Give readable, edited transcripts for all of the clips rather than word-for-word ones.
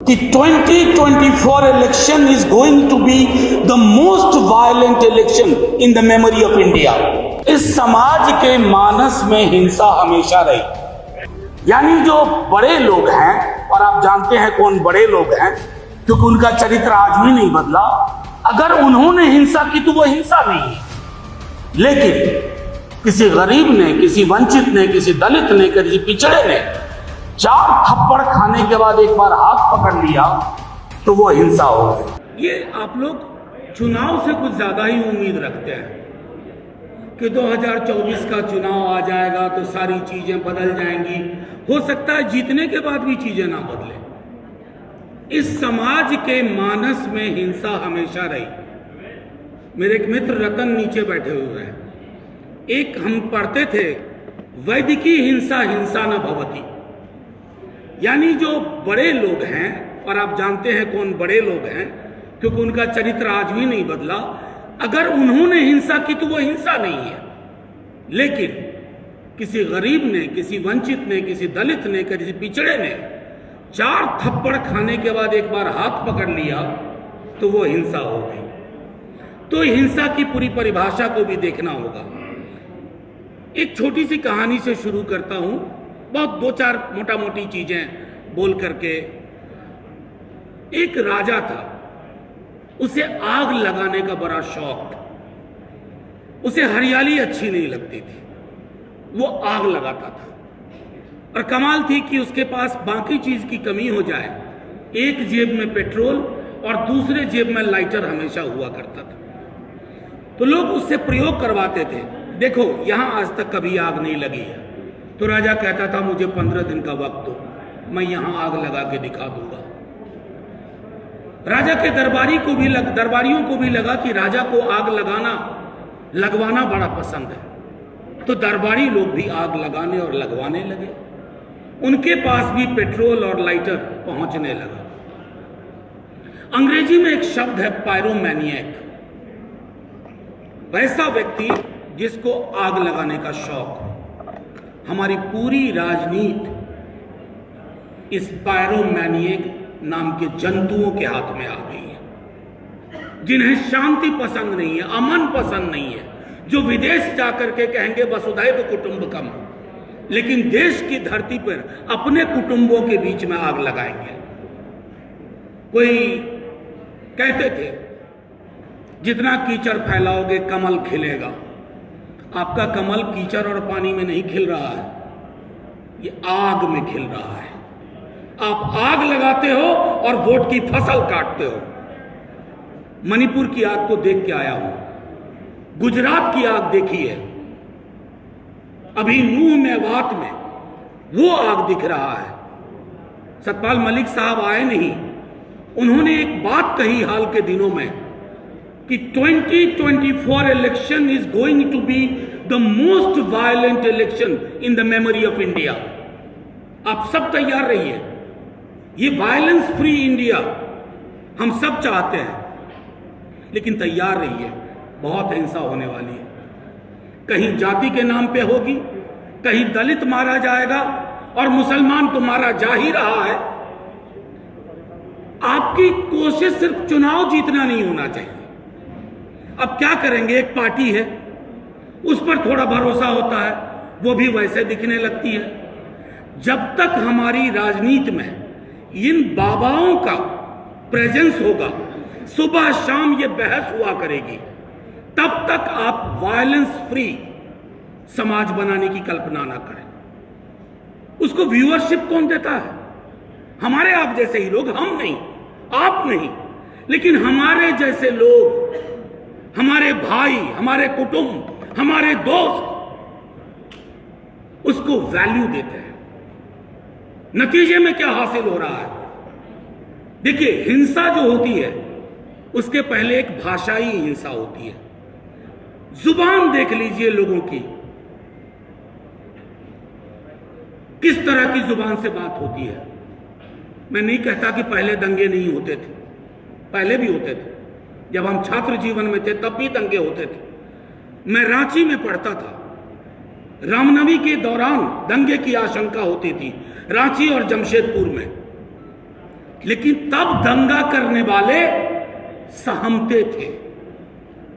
The 2024 election is going to be the most violent election in the memory of India. इस समाज के मानस में हिंसा हमेशा रही। यानी जो बड़े लोग हैं, और आप जानते हैं कौन बड़े लोग हैं, क्योंकि उनका चरित्र आज भी नहीं बदला। अगर उन्होंने हिंसा की तो वो हिंसा नहीं है, लेकिन किसी गरीब ने, किसी वंचित ने, किसी दलित ने, किसी पिछड़े ने 4 थप्पड़ खाने के बाद एक बार हाथ पकड़ लिया तो वो हिंसा हो गई। ये आप लोग चुनाव से कुछ ज्यादा ही उम्मीद रखते हैं कि 2024 का चुनाव आ जाएगा तो सारी चीजें बदल जाएंगी। हो सकता है जीतने के बाद भी चीजें ना बदले। इस समाज के मानस में हिंसा हमेशा रही। मेरे एक मित्र रतन नीचे बैठे हुए हैं। एक हम पढ़ते थे, वैदिकी हिंसा हिंसा न भवति। यानी जो बड़े लोग हैं, और आप जानते हैं कौन बड़े लोग हैं, क्योंकि उनका चरित्र आज भी नहीं बदला। अगर उन्होंने हिंसा की तो वो हिंसा नहीं है, लेकिन किसी गरीब ने, किसी वंचित ने, किसी दलित ने, किसी पिछड़े ने 4 थप्पड़ खाने के बाद एक बार हाथ पकड़ लिया तो वो हिंसा हो गई। तो हिंसा की पूरी परिभाषा को भी देखना होगा। एक छोटी सी कहानी से शुरू करता हूं, बहुत 2-4 मोटा मोटी चीजें बोल करके। एक राजा था, उसे आग लगाने का बड़ा शौक था। उसे हरियाली अच्छी नहीं लगती थी, वो आग लगाता था। और कमाल थी कि उसके पास बाकी चीज की कमी हो जाए, एक जेब में पेट्रोल और दूसरे जेब में लाइटर हमेशा हुआ करता था। तो लोग उससे प्रयोग करवाते थे, देखो यहां आज तक कभी आग नहीं लगी है। तो राजा कहता था मुझे 15 दिन का वक्त दो, मैं यहां आग लगा के दिखा दूंगा। राजा के दरबारियों को भी लगा कि राजा को आग लगवाना बड़ा पसंद है। तो दरबारी लोग भी आग लगाने और लगवाने लगे। उनके पास भी पेट्रोल और लाइटर पहुंचने लगा। अंग्रेजी में एक शब्द है पायरोमैनिएक, वैसा व्यक्ति जिसको आग लगाने का शौक हो। हमारी पूरी राजनीति इस पायरोमैनिएक नाम के जंतुओं के हाथ में आ गई है, जिन्हें शांति पसंद नहीं है, अमन पसंद नहीं है, जो विदेश जाकर के कहेंगे वसुधैव कुटुंबकम, लेकिन देश की धरती पर अपने कुटुंबों के बीच में आग लगाएंगे। कोई कहते थे जितना कीचड़ फैलाओगे कमल खिलेगा। आपका कमल कीचड़ और पानी में नहीं खिल रहा है, ये आग में खिल रहा है। आप आग लगाते हो और वोट की फसल काटते हो। मणिपुर की आग को देख के आया हूं, गुजरात की आग देखी है, अभी नूह मेवात में वो आग दिख रहा है। सतपाल मलिक साहब आए नहीं, उन्होंने एक बात कही हाल के दिनों में कि 2024 election is going to be the most violent election in the memory of India. आप सब तैयार रहिए, ये वायलेंस फ्री इंडिया हम सब चाहते हैं, लेकिन तैयार रहिए, बहुत हिंसा होने वाली है। कहीं जाति के नाम पे होगी, कहीं दलित मारा जाएगा, और मुसलमान तो मारा जा ही रहा है। आपकी कोशिश सिर्फ चुनाव जीतना नहीं होना चाहिए। अब क्या करेंगे, एक पार्टी है, उस पर थोड़ा भरोसा होता है, वो भी वैसे दिखने लगती है। जब तक हमारी राजनीति में इन बाबाओं का प्रेजेंस होगा, सुबह शाम ये बहस हुआ करेगी, तब तक आप वायलेंस फ्री समाज बनाने की कल्पना ना करें। उसको व्यूअरशिप कौन देता है? हमारे आप जैसे ही लोग, हम नहीं, आप नहीं, लेकिन हमारे जैसे लोग, हमारे भाई, हमारे कुटुंब, हमारे दोस्त उसको वैल्यू देते हैं। नतीजे में क्या हासिल हो रहा है? देखिए, हिंसा जो होती है उसके पहले एक भाषाई हिंसा होती है। जुबान देख लीजिए लोगों की, किस तरह की जुबान से बात होती है। मैं नहीं कहता कि पहले दंगे नहीं होते थे, पहले भी होते थे। जब हम छात्र जीवन में थे तब भी दंगे होते थे। मैं रांची में पढ़ता था, रामनवमी के दौरान दंगे की आशंका होती थी, रांची और जमशेदपुर में। लेकिन तब दंगा करने वाले सहमते थे।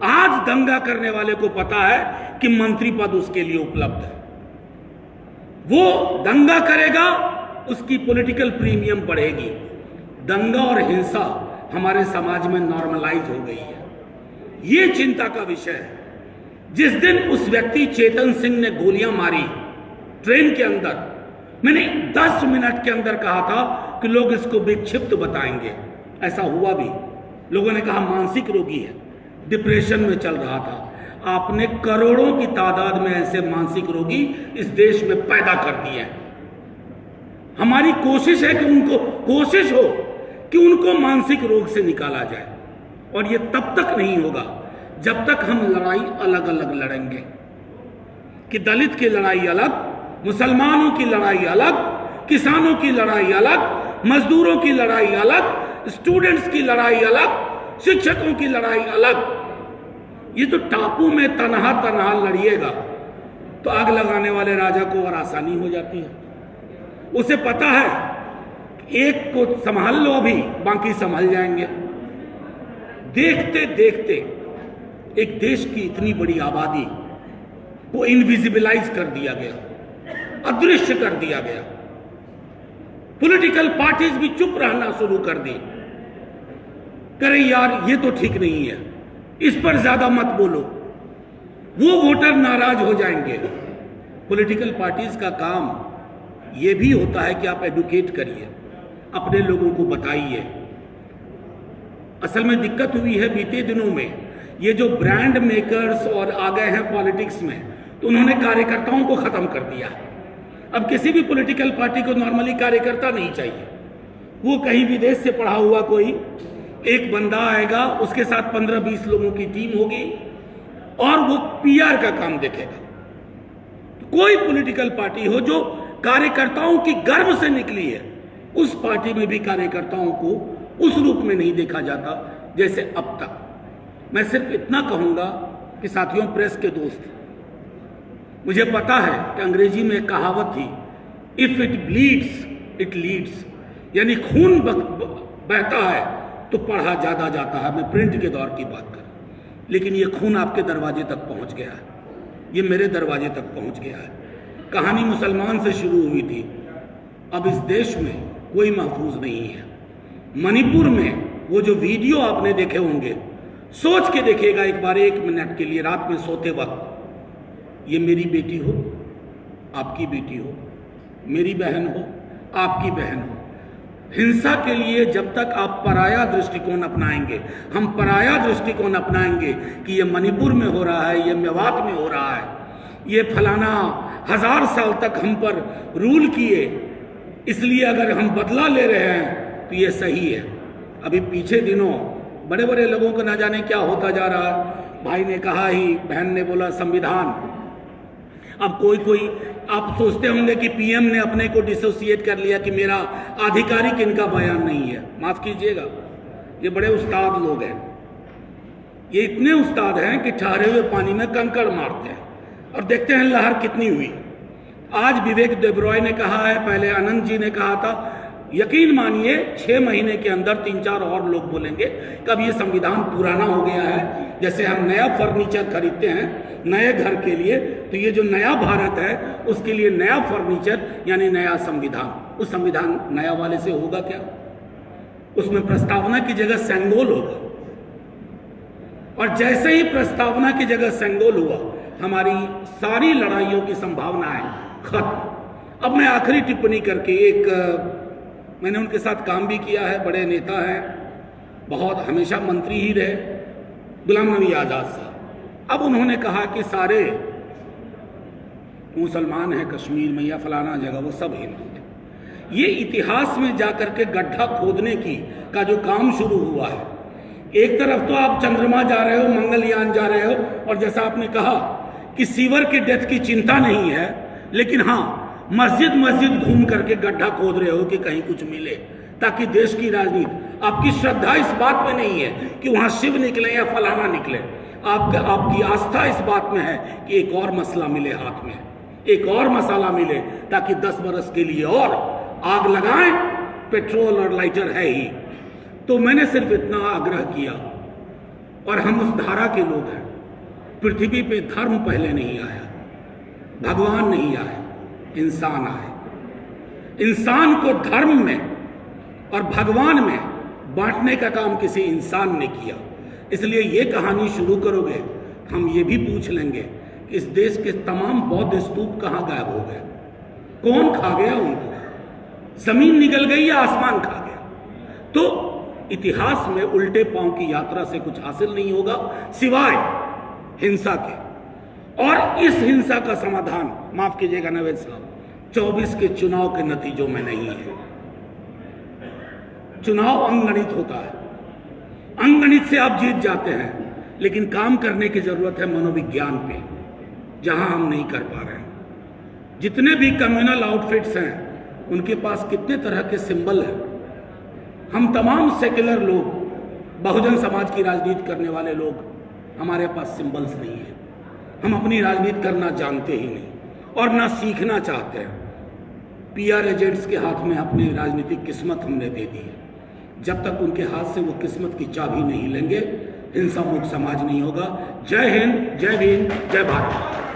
आज दंगा करने वाले को पता है कि मंत्री पद उसके लिए उपलब्ध है, वो दंगा करेगा, उसकी पॉलिटिकल प्रीमियम बढ़ेगी। दंगा और हिंसा हमारे समाज में नॉर्मलाइज हो गई है, ये चिंता का विषय है। जिस दिन उस व्यक्ति चेतन सिंह ने गोलियां मारी ट्रेन के अंदर, मैंने 10 मिनट के अंदर कहा था कि लोग इसको विक्षिप्त बताएंगे। ऐसा हुआ भी, लोगों ने कहा मानसिक रोगी है, डिप्रेशन में चल रहा था। आपने करोड़ों की तादाद में ऐसे मानसिक रोगी इस देश में पैदा कर दिए हैं। हमारी कोशिश है कि उनको मानसिक रोग से निकाला जाए, और यह तब तक नहीं होगा जब तक हम लड़ाई अलग अलग लड़ेंगे, कि दलित की लड़ाई अलग, मुसलमानों की लड़ाई अलग, किसानों की लड़ाई अलग, मजदूरों की लड़ाई अलग, स्टूडेंट्स की लड़ाई अलग, शिक्षकों की लड़ाई अलग। ये तो टापू में तनहा तनहा लड़िएगा तो आग लगाने वाले राजा को और आसानी हो जाती है। उसे पता है एक को संभाल लो, अभी बाकी संभल जाएंगे। देखते देखते एक देश की इतनी बड़ी आबादी को इनविजिबलाइज कर दिया गया, अदृश्य कर दिया गया। पॉलिटिकल पार्टीज भी चुप रहना शुरू कर दी, करे यार ये तो ठीक नहीं है, इस पर ज्यादा मत बोलो, वो वोटर नाराज हो जाएंगे। पॉलिटिकल पार्टीज का काम ये भी होता है कि आप एडुकेट करिए, अपने लोगों को बताइए। असल में दिक्कत हुई है बीते दिनों में, ये जो ब्रांड मेकर्स और आ गए हैं पॉलिटिक्स में, तो उन्होंने कार्यकर्ताओं को खत्म कर दिया। अब किसी भी पॉलिटिकल पार्टी को नॉर्मली कार्यकर्ता नहीं चाहिए। वो कहीं विदेश से पढ़ा हुआ कोई एक बंदा आएगा, उसके साथ 15-20 लोगों की टीम होगी और वो पीआर का काम देखेगा। कोई पॉलिटिकल पार्टी हो जो कार्यकर्ताओं की गर्व से निकली है, उस पार्टी में भी कार्यकर्ताओं को उस रूप में नहीं देखा जाता जैसे अब तक। मैं सिर्फ इतना कहूंगा कि साथियों, प्रेस के दोस्त, मुझे पता है कि अंग्रेजी में एक कहावत थी, if it bleeds it leads, यानी खून बहता है तो पढ़ा ज्यादा जाता है। मैं प्रिंट के दौर की बात कर, लेकिन ये खून आपके दरवाजे तक पहुंच गया है, ये मेरे दरवाजे तक पहुंच गया है। कहानी मुसलमान से शुरू हुई थी, अब इस देश में कोई महफूज नहीं है। मणिपुर में वो जो वीडियो आपने देखे होंगे, सोच के देखिएगा एक बार, 1 मिनट के लिए, रात में सोते वक्त, ये मेरी बेटी हो, आपकी बेटी हो, मेरी बहन हो, आपकी बहन हो। हिंसा के लिए जब तक आप पराया दृष्टिकोण अपनाएंगे, हम पराया दृष्टिकोण अपनाएंगे कि ये मणिपुर में हो रहा है, ये मेवात में हो रहा है, ये फलाना 1000 साल तक हम पर रूल किए, इसलिए अगर हम बदला ले रहे हैं तो ये सही है। अभी पीछे दिनों बड़े बड़े लोगों को ना जाने क्या होता जा रहा है। भाई ने कहा ही, बहन ने बोला संविधान। अब कोई आप सोचते होंगे कि पीएम ने अपने को डिसोसिएट कर लिया कि मेरा आधिकारिक इनका बयान नहीं है। माफ कीजिएगा, ये बड़े उस्ताद लोग हैं, ये इतने उस्ताद हैं कि ठहरे हुए पानी में कंकड़ मारते हैं और देखते हैं लहर कितनी हुई। आज विवेक देबरॉय ने कहा है, पहले अनंत जी ने कहा था, यकीन मानिए 6 महीने के अंदर 3-4 और लोग बोलेंगे कि अब ये संविधान पुराना हो गया है। जैसे हम नया फर्नीचर खरीदते हैं नए घर के लिए, तो ये जो नया भारत है उसके लिए नया फर्नीचर यानी नया संविधान। उस संविधान नया वाले से होगा क्या? उसमें प्रस्तावना की जगह सेंगोल होगा, और जैसे ही प्रस्तावना की जगह सेंगोल हुआ, हमारी सारी लड़ाइयों की संभावनाएं खत्म। अब मैं आखिरी टिप्पणी करके, मैंने उनके साथ काम भी किया है, बड़े नेता हैं, बहुत हमेशा मंत्री ही रहे, गुलाम नबी आजाद साहब। अब उन्होंने कहा कि सारे मुसलमान हैं कश्मीर में या फलाना जगह, वो सब हिंदू थे। ये इतिहास में जाकर के गड्ढा खोदने का जो काम शुरू हुआ है, एक तरफ तो आप चंद्रमा जा रहे हो, मंगलयान जा रहे हो, और जैसा आपने कहा कि सीवर की डेथ की चिंता नहीं है, लेकिन हाँ मस्जिद घूम करके गड्ढा खोद रहे हो कि कहीं कुछ मिले, ताकि देश की राजनीति, आपकी श्रद्धा इस बात में नहीं है कि वहां शिव निकले या फलाना निकले, आपकी आस्था इस बात में है कि एक और मसला मिले हाथ में, एक और मसाला मिले, ताकि 10 बरस के लिए और आग लगाएं पेट्रोल और लाइटर है ही। तो मैंने सिर्फ इतना आग्रह किया, और हम उस धारा के लोग हैं, पृथ्वी पे धर्म पहले नहीं आया, भगवान नहीं आए, इंसान आए। इंसान को धर्म में और भगवान में बांटने का काम किसी इंसान ने किया। इसलिए ये कहानी शुरू करोगे, हम ये भी पूछ लेंगे कि इस देश के तमाम बौद्ध स्तूप कहाँ गायब हो गए, कौन खा गया उनको, जमीन निगल गई या आसमान खा गया। तो इतिहास में उल्टे पांव की यात्रा से कुछ हासिल नहीं होगा सिवाय हिंसा के। और इस हिंसा का समाधान, माफ कीजिएगा नवेद साहब, 24 के चुनाव के नतीजों में नहीं है। चुनाव अंगगणित होता है, अंगगणित से आप जीत जाते हैं, लेकिन काम करने की जरूरत है मनोविज्ञान पे, जहां हम नहीं कर पा रहे हैं। जितने भी कम्युनल आउटफिट्स हैं, उनके पास कितने तरह के सिंबल हैं। हम तमाम सेक्युलर लोग, बहुजन समाज की राजनीति करने वाले लोग, हमारे पास सिंबल्स नहीं है। हम अपनी राजनीति करना जानते ही नहीं और ना सीखना चाहते हैं। पीआर एजेंट्स के हाथ में अपनी राजनीतिक किस्मत हमने दे दी है। जब तक उनके हाथ से वो किस्मत की चाबी नहीं लेंगे, हिंसा मुक्त समाज नहीं होगा। जय हिंद, जय भीम, जय भारत।